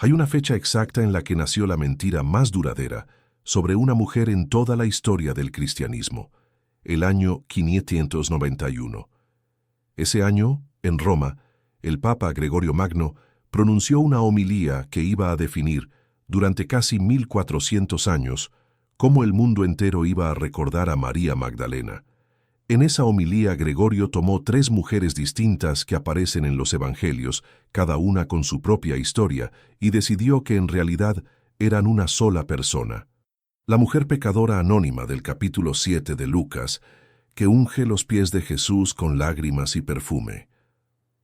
Hay una fecha exacta en la que nació la mentira más duradera sobre una mujer en toda la historia del cristianismo, el año 591. Ese año, en Roma, el Papa Gregorio Magno pronunció una homilía que iba a definir, durante casi 1400 años, cómo el mundo entero iba a recordar a María Magdalena. En esa homilía Gregorio tomó 3 mujeres distintas que aparecen en los Evangelios, cada una con su propia historia, y decidió que en realidad eran una sola persona. La mujer pecadora anónima del capítulo 7 de Lucas, que unge los pies de Jesús con lágrimas y perfume.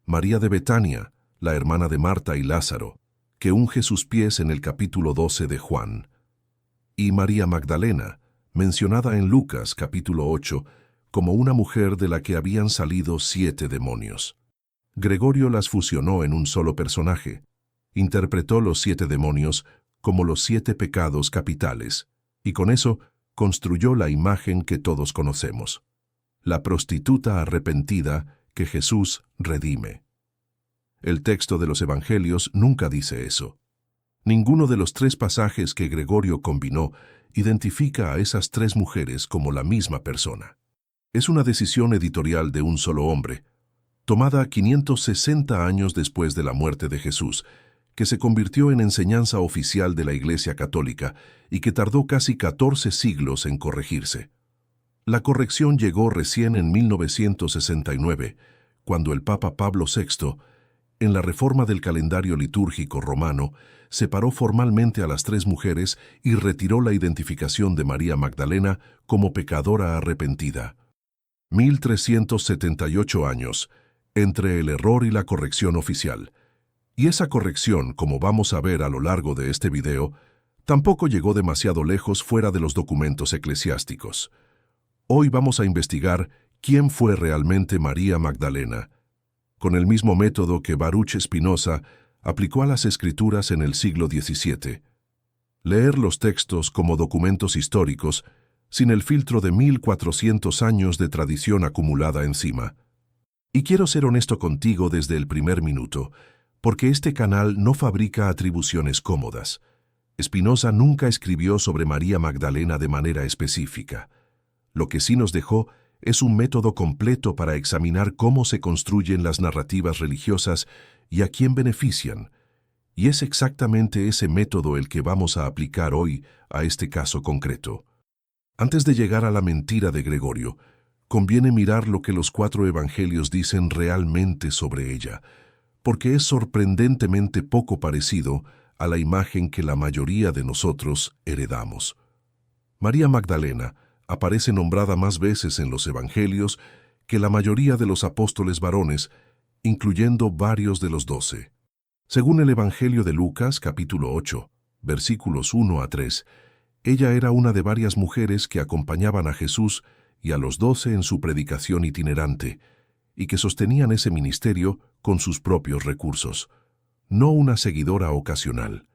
María de Betania, la hermana de Marta y Lázaro, que unge sus pies en el capítulo 12 de Juan. Y María Magdalena, mencionada en Lucas capítulo 8, como una mujer de la que habían salido 7 demonios. Gregorio las fusionó en un solo personaje. Interpretó los 7 demonios como los 7 pecados capitales, y con eso construyó la imagen que todos conocemos: la prostituta arrepentida que Jesús redime. El texto de los Evangelios nunca dice eso. Ninguno de los 3 pasajes que Gregorio combinó identifica a esas 3 mujeres como la misma persona. Es una decisión editorial de un solo hombre, tomada 560 años después de la muerte de Jesús, que se convirtió en enseñanza oficial de la Iglesia Católica y que tardó casi 14 siglos en corregirse. La corrección llegó recién en 1969, cuando el Papa Pablo VI, en la reforma del calendario litúrgico romano, separó formalmente a las 3 mujeres y retiró la identificación de María Magdalena como pecadora arrepentida. 1378 años entre el error y la corrección oficial. Y esa corrección, como vamos a ver a lo largo de este video, tampoco llegó demasiado lejos fuera de los documentos eclesiásticos. Hoy vamos a investigar quién fue realmente María Magdalena, con el mismo método que Baruch Spinoza aplicó a las Escrituras en el siglo XVII. Leer los textos como documentos históricos, sin el filtro de 1400 años de tradición acumulada encima. Y quiero ser honesto contigo desde el primer minuto, porque este canal no fabrica atribuciones cómodas. Spinoza nunca escribió sobre María Magdalena de manera específica. Lo que sí nos dejó es un método completo para examinar cómo se construyen las narrativas religiosas y a quién benefician. Y es exactamente ese método el que vamos a aplicar hoy a este caso concreto. Antes de llegar a la mentira de Gregorio, conviene mirar lo que los 4 evangelios dicen realmente sobre ella, porque es sorprendentemente poco parecido a la imagen que la mayoría de nosotros heredamos. María Magdalena aparece nombrada más veces en los evangelios que la mayoría de los apóstoles varones, incluyendo varios de los 12. Según el Evangelio de Lucas, capítulo 8, versículos 1 a 3, ella era una de varias mujeres que acompañaban a Jesús y a los 12 en su predicación itinerante, y que sostenían ese ministerio con sus propios recursos. No una seguidora ocasional,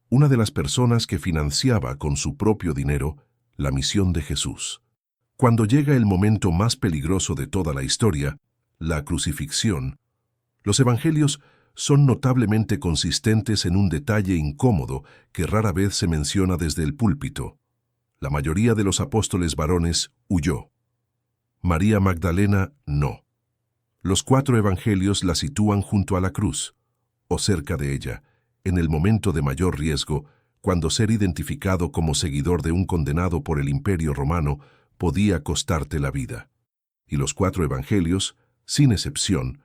una de las personas que financiaba con su propio dinero la misión de Jesús. Cuando llega el momento más peligroso de toda la historia, la crucifixión, los evangelios son notablemente consistentes en un detalle incómodo que rara vez se menciona desde el púlpito. La mayoría de los apóstoles varones huyó. María Magdalena no. Los 4 evangelios la sitúan junto a la cruz, o cerca de ella, en el momento de mayor riesgo, cuando ser identificado como seguidor de un condenado por el Imperio Romano podía costarte la vida. Y los 4 evangelios, sin excepción,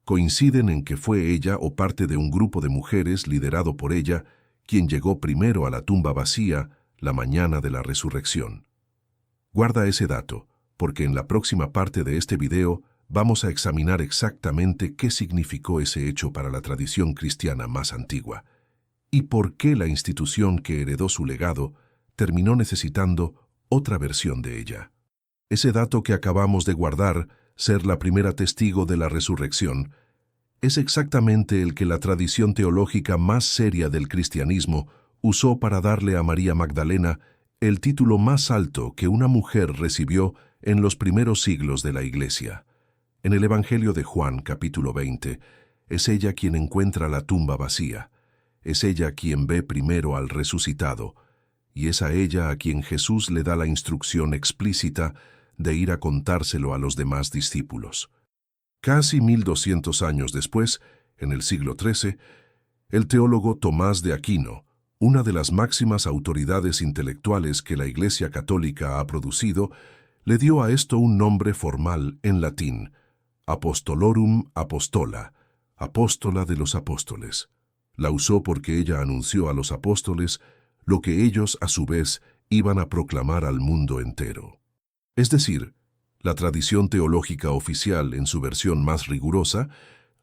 coinciden en que fue ella o parte de un grupo de mujeres liderado por ella quien llegó primero a la tumba vacía la mañana de la resurrección. Guarda ese dato, porque en la próxima parte de este video vamos a examinar exactamente qué significó ese hecho para la tradición cristiana más antigua y por qué la institución que heredó su legado terminó necesitando otra versión de ella. Ese dato que acabamos de guardar, ser la primera testigo de la resurrección, es exactamente el que la tradición teológica más seria del cristianismo usó para darle a María Magdalena el título más alto que una mujer recibió en los primeros siglos de la Iglesia. En el Evangelio de Juan, capítulo 20, es ella quien encuentra la tumba vacía. es ella quien ve primero al resucitado, y es a ella a quien Jesús le da la instrucción explícita de ir a contárselo a los demás discípulos. Casi 1200 años después, en el siglo XIII, el teólogo Tomás de Aquino, una de las máximas autoridades intelectuales que la Iglesia Católica ha producido, le dio a esto un nombre formal en latín, Apostolorum Apostola, apóstola de los apóstoles. La usó porque ella anunció a los apóstoles lo que ellos, a su vez, iban a proclamar al mundo entero. Es decir, la tradición teológica oficial, en su versión más rigurosa,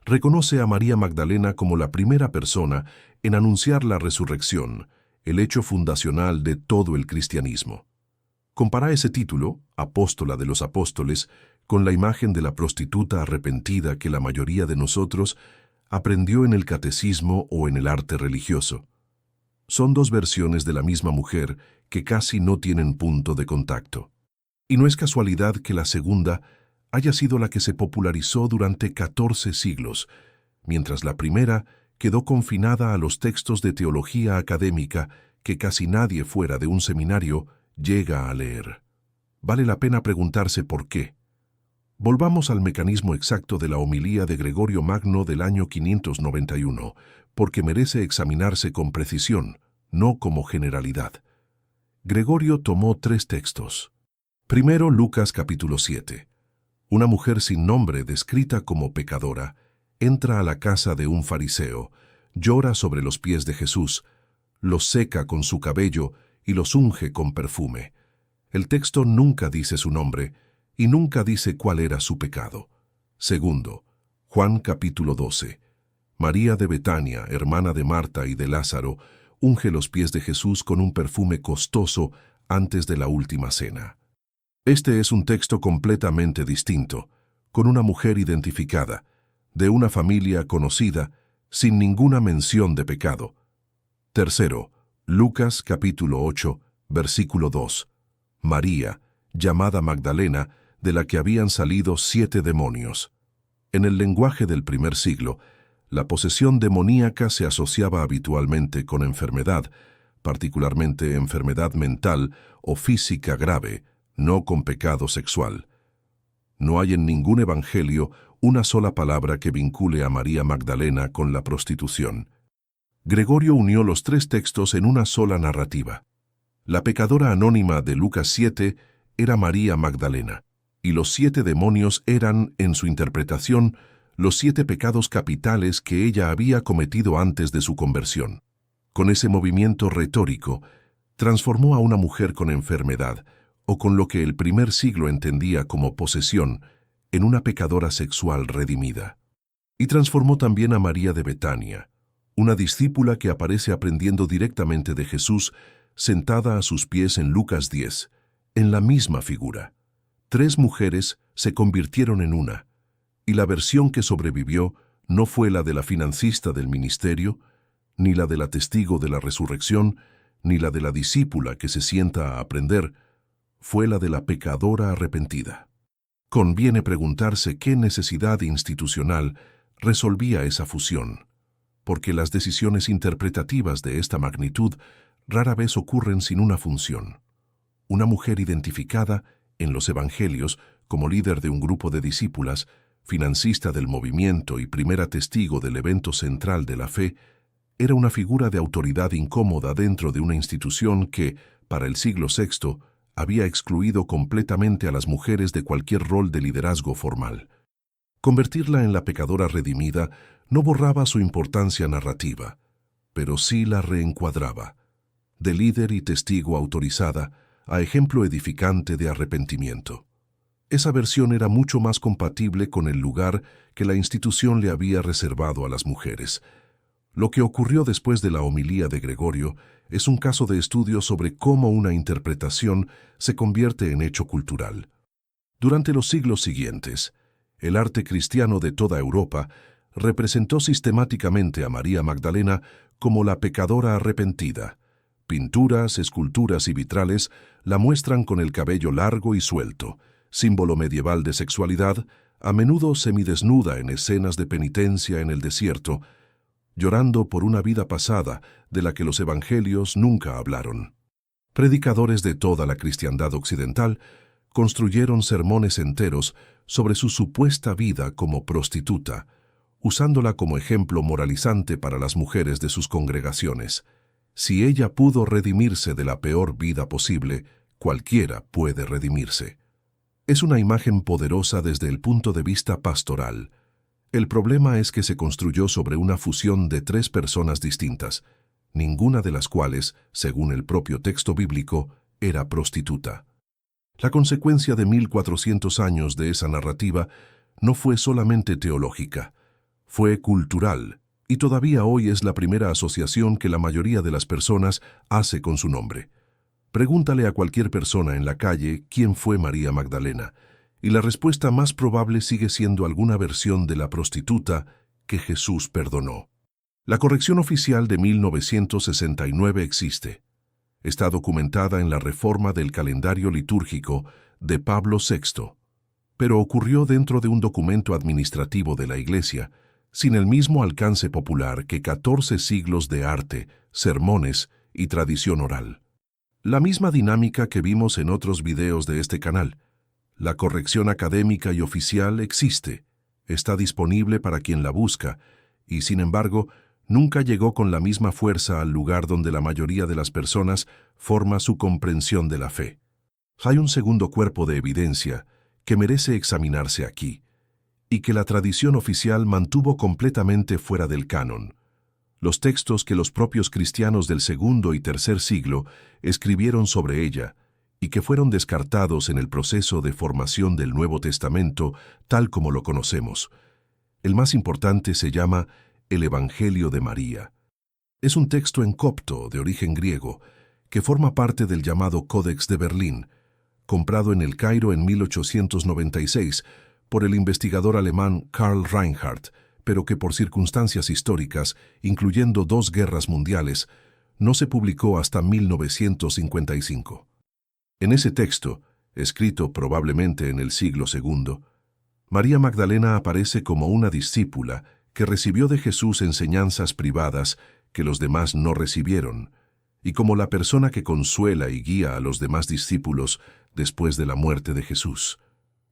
reconoce a María Magdalena como la primera persona en anunciar la resurrección, el hecho fundacional de todo el cristianismo. Compara ese título, Apóstola de los Apóstoles, con la imagen de la prostituta arrepentida que la mayoría de nosotros aprendió en el catecismo o en el arte religioso. Son dos versiones de la misma mujer que casi no tienen punto de contacto. Y no es casualidad que la segunda haya sido la que se popularizó durante 14 siglos, mientras la primera quedó confinada a los textos de teología académica que casi nadie fuera de un seminario llega a leer. Vale la pena preguntarse por qué. Volvamos al mecanismo exacto de la homilía de Gregorio Magno del año 591, porque merece examinarse con precisión, no como generalidad. Gregorio tomó 3 textos. Primero, Lucas capítulo 7. Una mujer sin nombre, descrita como pecadora, entra a la casa de un fariseo, llora sobre los pies de Jesús, los seca con su cabello y los unge con perfume. El texto nunca dice su nombre y nunca dice cuál era su pecado. Segundo, Juan capítulo 12. María de Betania, hermana de Marta y de Lázaro, unge los pies de Jesús con un perfume costoso antes de la última cena. Este es un texto completamente distinto, con una mujer identificada, de una familia conocida, sin ninguna mención de pecado. Tercero, Lucas capítulo 8, versículo 2. María, llamada Magdalena, de la que habían salido 7 demonios. En el lenguaje del primer siglo, la posesión demoníaca se asociaba habitualmente con enfermedad, particularmente enfermedad mental o física grave, no con pecado sexual. No hay en ningún evangelio una sola palabra que vincule a María Magdalena con la prostitución. Gregorio unió los 3 textos en una sola narrativa. La pecadora anónima de Lucas 7 era María Magdalena, y los 7 demonios eran, en su interpretación, los 7 pecados capitales que ella había cometido antes de su conversión. Con ese movimiento retórico, transformó a una mujer con enfermedad, o con lo que el primer siglo entendía como posesión, en una pecadora sexual redimida. Y transformó también a María de Betania, una discípula que aparece aprendiendo directamente de Jesús, sentada a sus pies en Lucas 10, en la misma figura. 3 mujeres se convirtieron en una, y la versión que sobrevivió no fue la de la financista del ministerio, ni la de la testigo de la resurrección, ni la de la discípula que se sienta a aprender, fue la de la pecadora arrepentida. Conviene preguntarse qué necesidad institucional resolvía esa fusión, porque las decisiones interpretativas de esta magnitud rara vez ocurren sin una función. Una mujer identificada en los evangelios como líder de un grupo de discípulas, financista del movimiento y primera testigo del evento central de la fe, era una figura de autoridad incómoda dentro de una institución que, para el siglo VI, había excluido completamente a las mujeres de cualquier rol de liderazgo formal. Convertirla en la pecadora redimida no borraba su importancia narrativa, pero sí la reencuadraba, de líder y testigo autorizada a ejemplo edificante de arrepentimiento. Esa versión era mucho más compatible con el lugar que la institución le había reservado a las mujeres. Lo que ocurrió después de la homilía de Gregorio es un caso de estudio sobre cómo una interpretación se convierte en hecho cultural. Durante los siglos siguientes, el arte cristiano de toda Europa representó sistemáticamente a María Magdalena como la pecadora arrepentida. Pinturas, esculturas y vitrales la muestran con el cabello largo y suelto, símbolo medieval de sexualidad, a menudo semidesnuda en escenas de penitencia en el desierto, llorando por una vida pasada de la que los evangelios nunca hablaron. Predicadores de toda la cristiandad occidental construyeron sermones enteros sobre su supuesta vida como prostituta, usándola como ejemplo moralizante para las mujeres de sus congregaciones. Si ella pudo redimirse de la peor vida posible, cualquiera puede redimirse. Es una imagen poderosa desde el punto de vista pastoral. El problema es que se construyó sobre una fusión de tres personas distintas, ninguna de las cuales, según el propio texto bíblico, era prostituta. La consecuencia de 1400 años de esa narrativa no fue solamente teológica, fue cultural, y todavía hoy es la primera asociación que la mayoría de las personas hace con su nombre. Pregúntale a cualquier persona en la calle quién fue María Magdalena, y la respuesta más probable sigue siendo alguna versión de la prostituta que Jesús perdonó. La corrección oficial de 1969 existe. Está documentada en la reforma del calendario litúrgico de Pablo VI, pero ocurrió dentro de un documento administrativo de la Iglesia, sin el mismo alcance popular que 14 siglos de arte, sermones y tradición oral. La misma dinámica que vimos en otros videos de este canal. La corrección académica y oficial existe, está disponible para quien la busca, y sin embargo, nunca llegó con la misma fuerza al lugar donde la mayoría de las personas forma su comprensión de la fe. Hay un segundo cuerpo de evidencia que merece examinarse aquí, y que la tradición oficial mantuvo completamente fuera del canon. Los textos que los propios cristianos del segundo y tercer siglo escribieron sobre ella, y que fueron descartados en el proceso de formación del Nuevo Testamento tal como lo conocemos. El más importante se llama el Evangelio de María. Es un texto en copto de origen griego que forma parte del llamado Códex de Berlín, comprado en el Cairo en 1896 por el investigador alemán Karl Reinhardt, pero que por circunstancias históricas, incluyendo 2 guerras mundiales, no se publicó hasta 1955. En ese texto, escrito probablemente en el siglo II, María Magdalena aparece como una discípula que recibió de Jesús enseñanzas privadas que los demás no recibieron, y como la persona que consuela y guía a los demás discípulos después de la muerte de Jesús,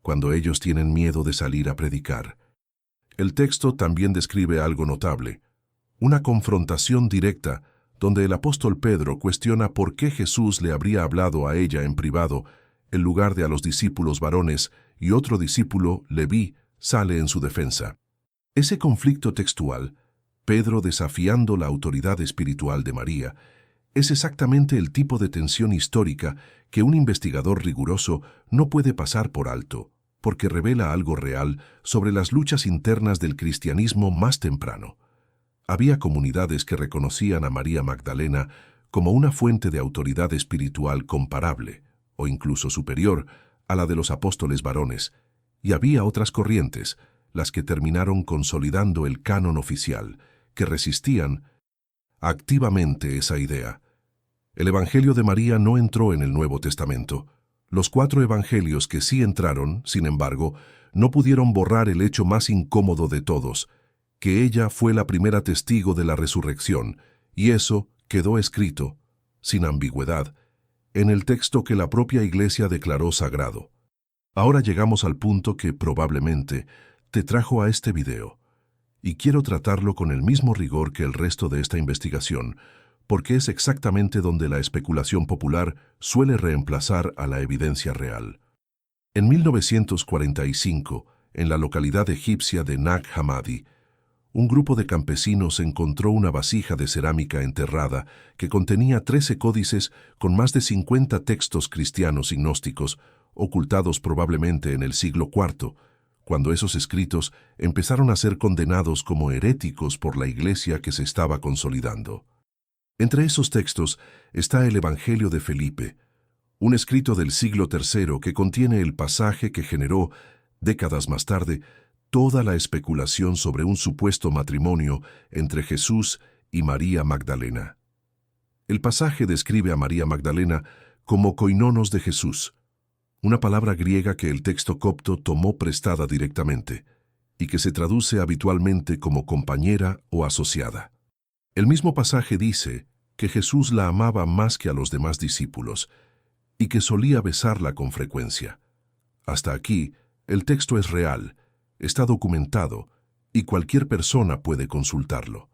cuando ellos tienen miedo de salir a predicar. El texto también describe algo notable, una confrontación directa donde el apóstol Pedro cuestiona por qué Jesús le habría hablado a ella en privado en lugar de a los discípulos varones, y otro discípulo, Leví, sale en su defensa. Ese conflicto textual, Pedro desafiando la autoridad espiritual de María, es exactamente el tipo de tensión histórica que un investigador riguroso no puede pasar por alto, porque revela algo real sobre las luchas internas del cristianismo más temprano. Había comunidades que reconocían a María Magdalena como una fuente de autoridad espiritual comparable, o incluso superior, a la de los apóstoles varones, y había otras corrientes, las que terminaron consolidando el canon oficial, que resistían activamente esa idea. El Evangelio de María no entró en el Nuevo Testamento. Los 4 evangelios que sí entraron, sin embargo, no pudieron borrar el hecho más incómodo de todos, que ella fue la primera testigo de la resurrección, y eso quedó escrito, sin ambigüedad, en el texto que la propia Iglesia declaró sagrado. Ahora llegamos al punto que probablemente te trajo a este video, y quiero tratarlo con el mismo rigor que el resto de esta investigación, porque es exactamente donde la especulación popular suele reemplazar a la evidencia real. En 1945, en la localidad egipcia de Nag Hammadi, un grupo de campesinos encontró una vasija de cerámica enterrada que contenía 13 códices con más de 50 textos cristianos y gnósticos, ocultados probablemente en el siglo IV, cuando esos escritos empezaron a ser condenados como heréticos por la Iglesia que se estaba consolidando. Entre esos textos está el Evangelio de Felipe, un escrito del siglo III que contiene el pasaje que generó, décadas más tarde, toda la especulación sobre un supuesto matrimonio entre Jesús y María Magdalena. El pasaje describe a María Magdalena como koinonos de Jesús, una palabra griega que el texto copto tomó prestada directamente, y que se traduce habitualmente como compañera o asociada. El mismo pasaje dice que Jesús la amaba más que a los demás discípulos y que solía besarla con frecuencia. Hasta aquí, el texto es real, está documentado y cualquier persona puede consultarlo.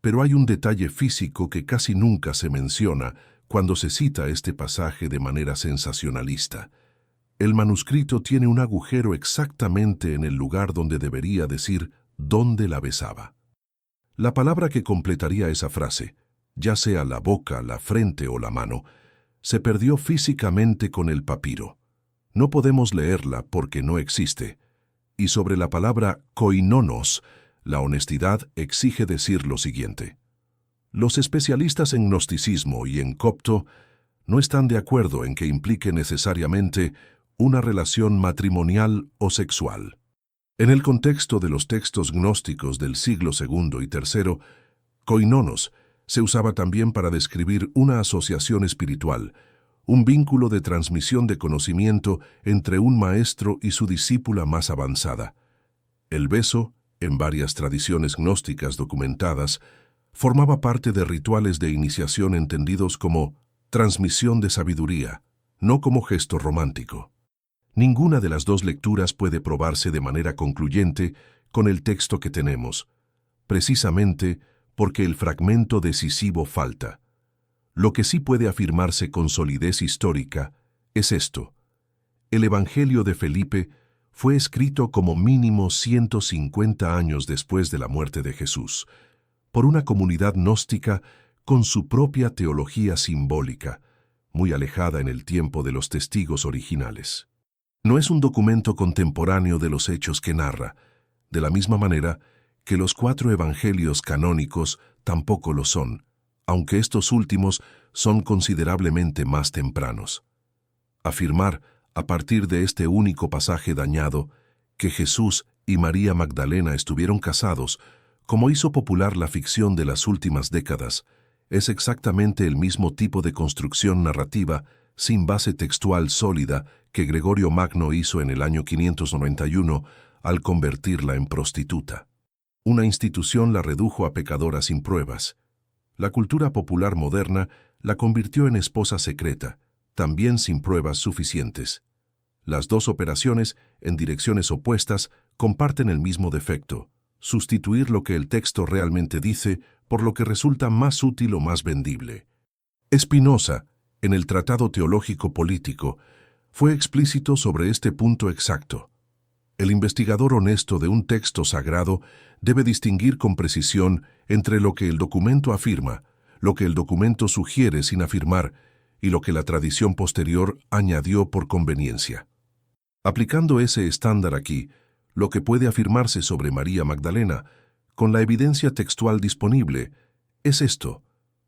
Pero hay un detalle físico que casi nunca se menciona cuando se cita este pasaje de manera sensacionalista. El manuscrito tiene un agujero exactamente en el lugar donde debería decir dónde la besaba. La palabra que completaría esa frase, ya sea la boca, la frente o la mano, se perdió físicamente con el papiro. No podemos leerla porque no existe. Y sobre la palabra koinonos, la honestidad exige decir lo siguiente. Los especialistas en gnosticismo y en copto no están de acuerdo en que implique necesariamente una relación matrimonial o sexual. En el contexto de los textos gnósticos del siglo II y III, koinonos se usaba también para describir una asociación espiritual, un vínculo de transmisión de conocimiento entre un maestro y su discípula más avanzada. El beso, en varias tradiciones gnósticas documentadas, formaba parte de rituales de iniciación entendidos como transmisión de sabiduría, no como gesto romántico. Ninguna de las dos lecturas puede probarse de manera concluyente con el texto que tenemos, precisamente porque el fragmento decisivo falta. Lo que sí puede afirmarse con solidez histórica es esto. El Evangelio de Felipe fue escrito como mínimo 150 años después de la muerte de Jesús, por una comunidad gnóstica con su propia teología simbólica, muy alejada en el tiempo de los testigos originales. No es un documento contemporáneo de los hechos que narra, de la misma manera que los 4 evangelios canónicos tampoco lo son, aunque estos últimos son considerablemente más tempranos. Afirmar, a partir de este único pasaje dañado, que Jesús y María Magdalena estuvieron casados, como hizo popular la ficción de las últimas décadas, es exactamente el mismo tipo de construcción narrativa sin base textual sólida que Gregorio Magno hizo en el año 591 al convertirla en prostituta. Una institución la redujo a pecadora sin pruebas. La cultura popular moderna la convirtió en esposa secreta, también sin pruebas suficientes. Las dos operaciones, en direcciones opuestas, comparten el mismo defecto: sustituir lo que el texto realmente dice por lo que resulta más útil o más vendible. Spinoza, en el Tratado Teológico Político, fue explícito sobre este punto exacto. El investigador honesto de un texto sagrado debe distinguir con precisión entre lo que el documento afirma, lo que el documento sugiere sin afirmar y lo que la tradición posterior añadió por conveniencia. Aplicando ese estándar aquí, lo que puede afirmarse sobre María Magdalena, con la evidencia textual disponible, es esto: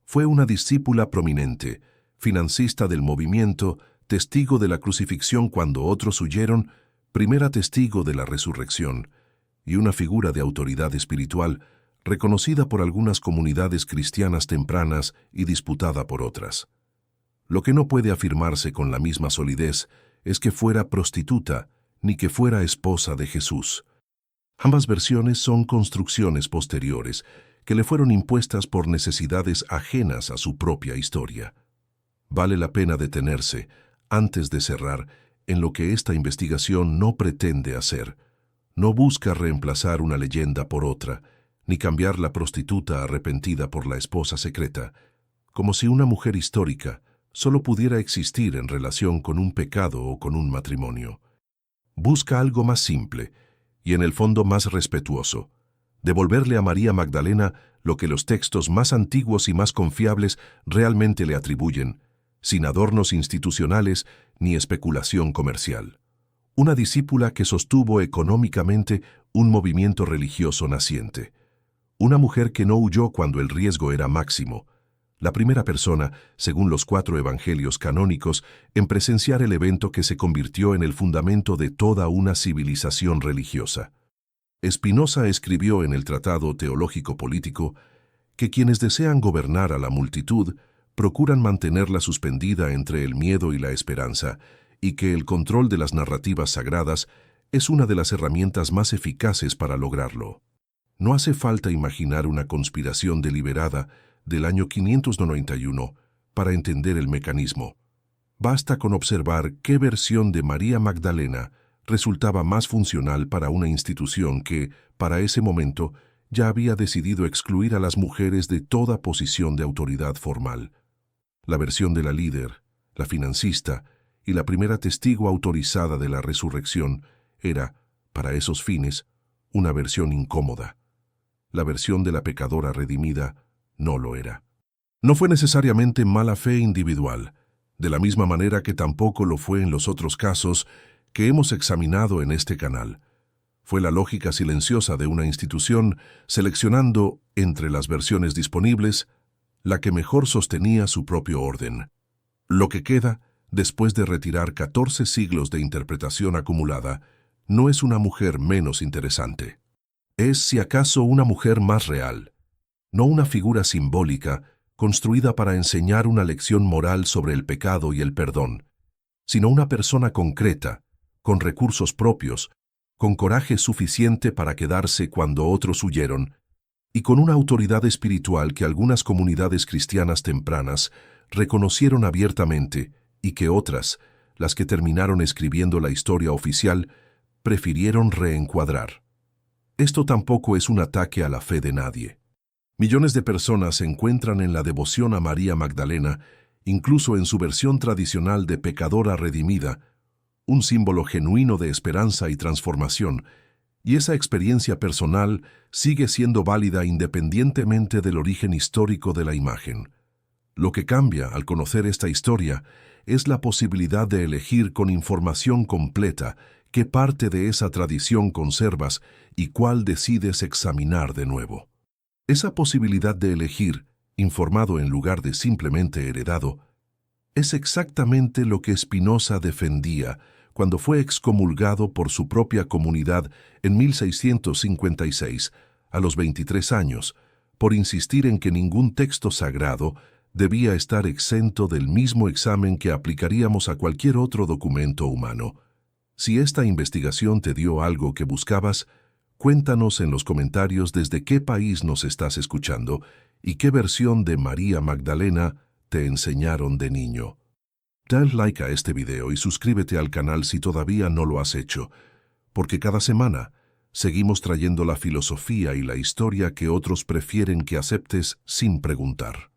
fue una discípula prominente, financista del movimiento, testigo de la crucifixión cuando otros huyeron, primera testigo de la resurrección, y una figura de autoridad espiritual, reconocida por algunas comunidades cristianas tempranas y disputada por otras. Lo que no puede afirmarse con la misma solidez es que fuera prostituta, ni que fuera esposa de Jesús. Ambas versiones son construcciones posteriores que le fueron impuestas por necesidades ajenas a su propia historia. Vale la pena detenerse, antes de cerrar, en lo que esta investigación no pretende hacer. No busca reemplazar una leyenda por otra, ni cambiar la prostituta arrepentida por la esposa secreta, como si una mujer histórica solo pudiera existir en relación con un pecado o con un matrimonio. Busca algo más simple y en el fondo más respetuoso: devolverle a María Magdalena lo que los textos más antiguos y más confiables realmente le atribuyen, sin adornos institucionales ni especulación comercial. Una discípula que sostuvo económicamente un movimiento religioso naciente. Una mujer que no huyó cuando el riesgo era máximo. La primera persona, según los 4 evangelios canónicos, en presenciar el evento que se convirtió en el fundamento de toda una civilización religiosa. Spinoza escribió en el Tratado Teológico Político que quienes desean gobernar a la multitud procuran mantenerla suspendida entre el miedo y la esperanza, y que el control de las narrativas sagradas es una de las herramientas más eficaces para lograrlo. No hace falta imaginar una conspiración deliberada del año 591 para entender el mecanismo. Basta con observar qué versión de María Magdalena resultaba más funcional para una institución que, para ese momento, ya había decidido excluir a las mujeres de toda posición de autoridad formal. La versión de la líder, la financista y la primera testigo autorizada de la resurrección era, para esos fines, una versión incómoda. La versión de la pecadora redimida no lo era. No fue necesariamente mala fe individual, de la misma manera que tampoco lo fue en los otros casos que hemos examinado en este canal. Fue la lógica silenciosa de una institución seleccionando, entre las versiones disponibles, la que mejor sostenía su propio orden. Lo que queda, después de retirar 14 siglos de interpretación acumulada, no es una mujer menos interesante. Es, si acaso, una mujer más real, no una figura simbólica construida para enseñar una lección moral sobre el pecado y el perdón, sino una persona concreta, con recursos propios, con coraje suficiente para quedarse cuando otros huyeron, y con una autoridad espiritual que algunas comunidades cristianas tempranas reconocieron abiertamente y que otras, las que terminaron escribiendo la historia oficial, prefirieron reencuadrar. Esto tampoco es un ataque a la fe de nadie. Millones de personas encuentran en la devoción a María Magdalena, incluso en su versión tradicional de pecadora redimida, un símbolo genuino de esperanza y transformación, y esa experiencia personal sigue siendo válida independientemente del origen histórico de la imagen. Lo que cambia al conocer esta historia es la posibilidad de elegir con información completa qué parte de esa tradición conservas y cuál decides examinar de nuevo. Esa posibilidad de elegir, informado en lugar de simplemente heredado, es exactamente lo que Spinoza defendía cuando fue excomulgado por su propia comunidad en 1656, a los 23 años, por insistir en que ningún texto sagrado debía estar exento del mismo examen que aplicaríamos a cualquier otro documento humano. Si esta investigación te dio algo que buscabas, cuéntanos en los comentarios desde qué país nos estás escuchando y qué versión de María Magdalena te enseñaron de niño. Dale like a este video y suscríbete al canal si todavía no lo has hecho, porque cada semana seguimos trayendo la filosofía y la historia que otros prefieren que aceptes sin preguntar.